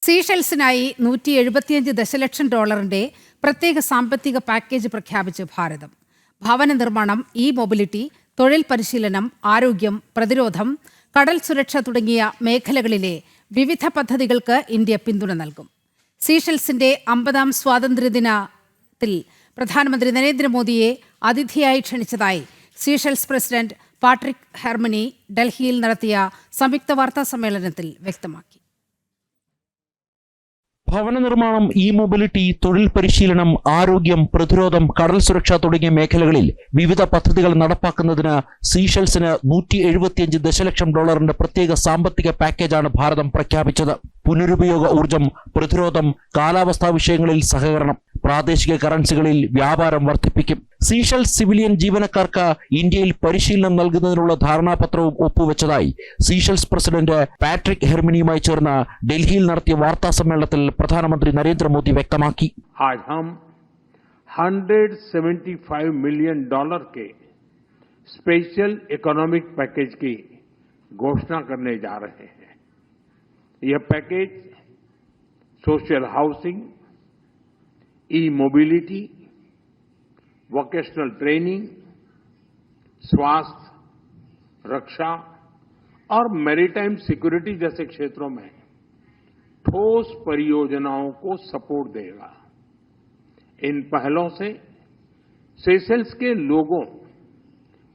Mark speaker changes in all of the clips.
Speaker 1: സീഷെൽസിനായി $175 ദശലക്ഷം പ്രത്യേക സാമ്പത്തിക പാക്കേജ് പ്രഖ്യാപിച്ച് ഭാരതം. ഭവന നിർമ്മാണം, മൊബിലിറ്റി, തൊഴിൽ പരിശീലനം, ആരോഗ്യം, പ്രതിരോധം, കടൽ സുരക്ഷ തുടങ്ങിയ മേഖലകളിലെ വിവിധ പദ്ധതികൾക്ക് ഇന്ത്യ പിന്തുണ നൽകും. സീഷെൽസിന്റെ 50ാം സ്വാതന്ത്ര്യദിനത്തിൽ പ്രധാനമന്ത്രി നരേന്ദ്രമോദിയെ അതിഥിയായി ക്ഷണിച്ചതായി സീഷെൽസ് പ്രസിഡന്റ് പാട്രിക് ഹെർമനി ഡൽഹിയിൽ നടത്തിയ സംയുക്ത വാർത്താ സമ്മേളനത്തിൽ വ്യക്തമാക്കി.
Speaker 2: ഭവന നിർമ്മാണം, മൊബിലിറ്റി, തൊഴിൽ പരിശീലനം, ആരോഗ്യം, പ്രതിരോധം, കടൽ സുരക്ഷ തുടങ്ങിയ മേഖലകളിൽ വിവിധ പദ്ധതികൾ നടപ്പാക്കുന്നതിന് സീഷെൽസിന് $175 ദശലക്ഷം പ്രത്യേക സാമ്പത്തിക പാക്കേജാണ് ഭാരതം പ്രഖ്യാപിച്ചത്. പുനരുപയോഗ ഊർജം, പ്രതിരോധം, കാലാവസ്ഥാ വിഷയങ്ങളിൽ സഹകരണം, പ്രാദേശിക കറൻസികളിൽ വ്യാപാരം വർദ്ധിപ്പിക്കും. സീഷെൽസ് സിവിലിയൻ ജീവനക്കാർക്ക് ഇന്ത്യയിൽ പരിശീലനം നൽകുന്നതിനുള്ള ധാരണാപത്രവും ഒപ്പുവെച്ചതായി സീഷെൽസ് പ്രസിഡന്റ് പാട്രിക് ഹെർമനിയുമായി ചേർന്ന് ഡൽഹിയിൽ നടത്തിയ വാർത്താ സമ്മേളനത്തിൽ പ്രധാനമന്ത്രി നരേന്ദ്രമോദി വ്യക്തമാക്കി.
Speaker 3: आज हम $175 मिलियन के स्पेशल इकोनॉमिक पैकेज की घोषणा करने जा रहे हैं. यह package social housing, mobility, vocational training, स्वास्थ्य, रक्षा और मैरीटाइम सिक्योरिटी जैसे क्षेत्रों में ठोस परियोजनाओं को सपोर्ट देगा. इन पहलों से सेशेल्स के लोगों,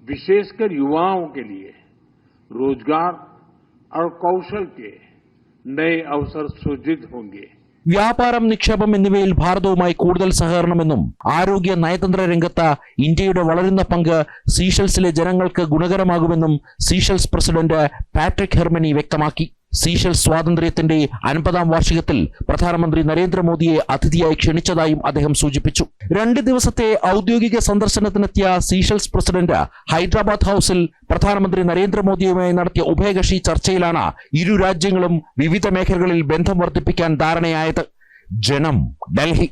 Speaker 3: विशेषकर युवाओं के लिए रोजगार और कौशल के नए अवसर सृजित होंगे.
Speaker 2: വ്യാപാരം, നിക്ഷേപം എന്നിവയിൽ ഭാരതവുമായി കൂടുതൽ സഹകരണമെന്നും ആരോഗ്യ നയതന്ത്ര രംഗത്ത് ഇന്ത്യയുടെ വളരുന്ന പങ്ക് സീഷെൽസിലെ ജനങ്ങൾക്ക് ഗുണകരമാകുമെന്നും സീഷെൽസ് പ്രസിഡന്റ് പാട്രിക് ഹെർമനി വ്യക്തമാക്കി. സീഷെൽസ് സ്വാതന്ത്ര്യത്തിന്റെ 50ാം വാർഷികത്തിൽ പ്രധാനമന്ത്രി നരേന്ദ്രമോദിയെ അതിഥിയായി ക്ഷണിച്ചതായും അദ്ദേഹം സൂചിപ്പിച്ചു. 2 ദിവസത്തെ ഔദ്യോഗിക സന്ദർശനത്തിനെത്തിയ സീഷെൽസ് പ്രസിഡന്റ് ഹൈദരാബാദ് ഹൌസിൽ പ്രധാനമന്ത്രി നരേന്ദ്രമോദിയുമായി നടത്തിയ ഉഭയകക്ഷി ചർച്ചയിലാണ് ഇരു രാജ്യങ്ങളും വിവിധ മേഖലകളിൽ ബന്ധം വർദ്ധിപ്പിക്കാൻ ധാരണയായത്. ജനം, ഡൽഹി.